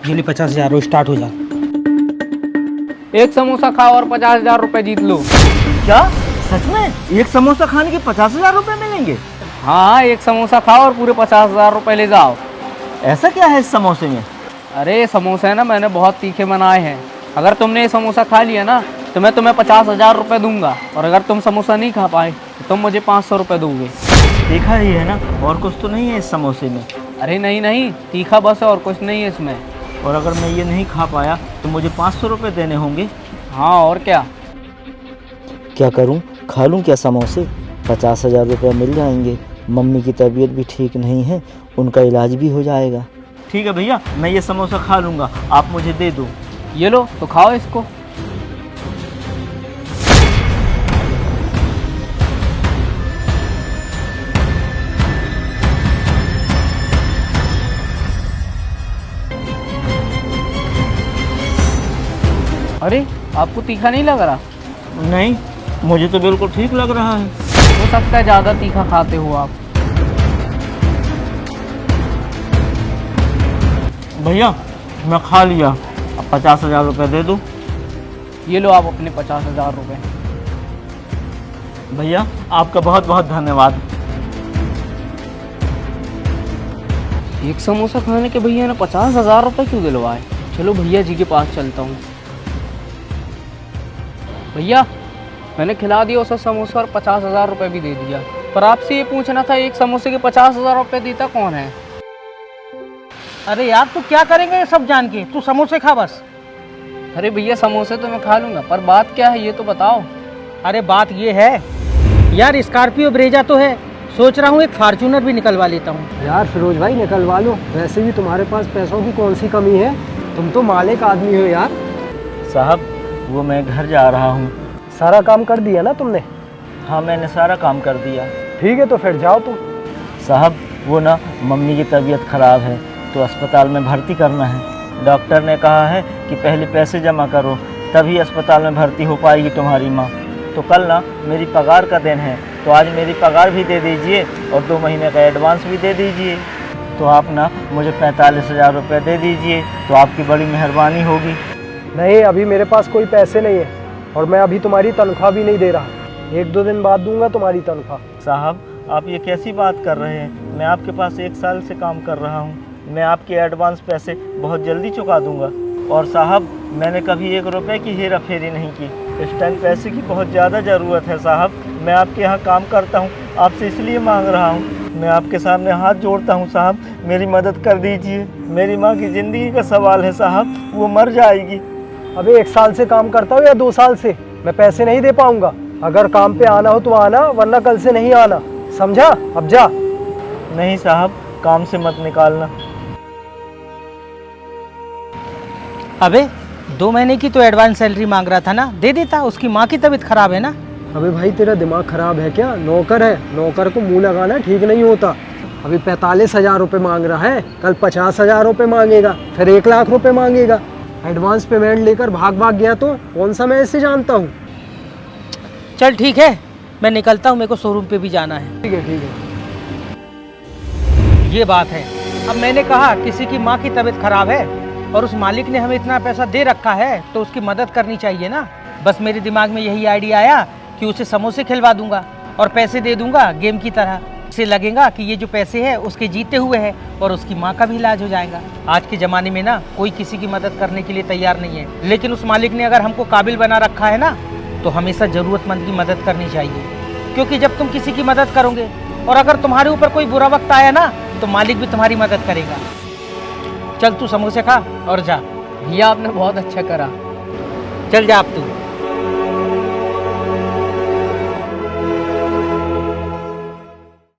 ये ले 50,000 स्टार्ट हो जा। एक समोसा खाओ और 50,000 रुपए जीत लो। क्या सच में एक समोसा खाने के 50,000 रुपए मिलेंगे? हाँ, एक समोसा खाओ और पूरे 50,000 रुपए ले जाओ। ऐसा क्या है इस समोसे में? अरे समोसे है ना, मैंने बहुत तीखे बनाए हैं। अगर तुमने ये समोसा खा लिया ना तो मैं तुम्हें 50,000 रुपए दूंगा, और अगर तुम समोसा नहीं खा पाए तो तुम मुझे 500 रुपए दोगे। देखा ही है ना, और कुछ तो नहीं है इस समोसे में। अरे नहीं नहीं, तीखा बस है और कुछ नहीं है इसमें। और अगर मैं ये नहीं खा पाया तो मुझे 500 रुपये देने होंगे। हाँ और क्या। क्या करूं, खा लूं क्या समोसे? 50,000 रुपये मिल जाएंगे। मम्मी की तबीयत भी ठीक नहीं है, उनका इलाज भी हो जाएगा। ठीक है भैया, मैं ये समोसा खा लूँगा, आप मुझे दे दो। ये लो तो खाओ इसको। अरे आपको तीखा नहीं लग रहा? नहीं, मुझे तो बिल्कुल ठीक लग रहा है। हो सकता है ज़्यादा तीखा खाते हो आप। भैया मैं खा लिया, अब 50,000 रुपये दे दो। ये लो आप अपने 50,000 रुपये। भैया आपका बहुत बहुत धन्यवाद। एक समोसा खाने के भैया ने 50,000 रुपये क्यों दिलवाए? चलो भैया जी के पास चलता हूँ। भैया मैंने खिला दिया उसे समोसा और 50,000 रुपये भी दे दिया, पर आपसे ये पूछना था एक समोसे के 50,000 रुपये देता कौन है? अरे यार तू क्या करेंगे ये सब जान के? तू समोसे खा बस। अरे भैया समोसे तो मैं खा लूँगा, पर बात क्या है ये तो बताओ। अरे बात ये है यार, स्कॉर्पियो ब्रेजा तो है, सोच रहा हूँ एक फॉर्च्यूनर भी निकलवा लेता हूँ। यार फिरोज भाई निकलवा लो, वैसे भी तुम्हारे पास पैसों की कौन सी कमी है, तुम तो मालिक आदमी हो यार। साहब वो मैं घर जा रहा हूँ। सारा काम कर दिया ना तुमने? हाँ मैंने सारा काम कर दिया। ठीक है तो फिर जाओ तुम। साहब वो ना मम्मी की तबीयत ख़राब है तो अस्पताल में भर्ती करना है। डॉक्टर ने कहा है कि पहले पैसे जमा करो तभी अस्पताल में भर्ती हो पाएगी तुम्हारी माँ। तो कल ना मेरी पगार का दिन है, तो आज मेरी पगार भी दे दीजिए और 2 महीने का एडवांस भी दे दीजिए। तो आप ना मुझे 45,000 रुपये दे दीजिए तो आपकी बड़ी मेहरबानी होगी। नहीं अभी मेरे पास कोई पैसे नहीं है, और मैं अभी तुम्हारी तनख्वाह भी नहीं दे रहा, 1-2 दिन बाद दूंगा तुम्हारी तनख्वाह। साहब आप ये कैसी बात कर रहे हैं? मैं आपके पास 1 साल से काम कर रहा हूँ, मैं आपके एडवांस पैसे बहुत जल्दी चुका दूंगा। और साहब मैंने कभी 1 रुपये की हेरा फेरी नहीं की, इस टाइम पैसे की बहुत ज़्यादा ज़रूरत है। साहब मैं आपके यहाँ काम करता हूँ, आपसे इसलिए मांग रहा हूँ। मैं आपके सामने हाथ जोड़ता हूँ साहब, मेरी मदद कर दीजिए। मेरी माँ की ज़िंदगी का सवाल है साहब, वो मर जाएगी। अबे 1 साल से काम करता हूँ या 2 साल से, मैं पैसे नहीं दे पाऊंगा। अगर काम पे आना हो तो आना, वरना कल से नहीं आना, समझा? अब जा। नहीं साहब काम से मत निकालना। अबे 2 महीने की तो एडवांस सैलरी मांग रहा था ना, दे देता। उसकी माँ की तबीयत खराब है ना। अबे भाई तेरा दिमाग खराब है क्या? नौकर है, नौकर को मुंह लगाना ठीक नहीं होता। अभी 45,000 रुपये मांग रहा है, कल 50,000 रुपये मांगेगा, फिर 1 लाख रुपये मांगेगा। एडवांस पेमेंट लेकर भाग भाग गया तो कौन सा मैं इसे जानता हूँ। चल ठीक है, मैं निकलता हूँ, मेरे को शोरूम पे भी जाना है। ठीक है ठीक है। ये बात है। अब मैंने कहा किसी की माँ की तबीयत खराब है और उस मालिक ने हमें इतना पैसा दे रखा है तो उसकी मदद करनी चाहिए ना। बस मेरे दिमाग में यही आइडिया आया कि उसे समोसे खिलवा दूंगा और पैसे दे दूंगा गेम की तरह। इसे लगेगा कि ये जो पैसे है उसके जीते हुए है और उसकी माँ का भी इलाज हो जाएगा। आज के ज़माने में ना कोई किसी की मदद करने के लिए तैयार नहीं है, लेकिन उस मालिक ने अगर हमको काबिल बना रखा है ना तो हमेशा ज़रूरतमंद की मदद करनी चाहिए। क्योंकि जब तुम किसी की मदद करोगे और अगर तुम्हारे ऊपर कोई बुरा वक्त आया ना तो मालिक भी तुम्हारी मदद करेगा। चल तू समोसे खा और जा। भैया आपने बहुत अच्छा करा। चल जा अब तू।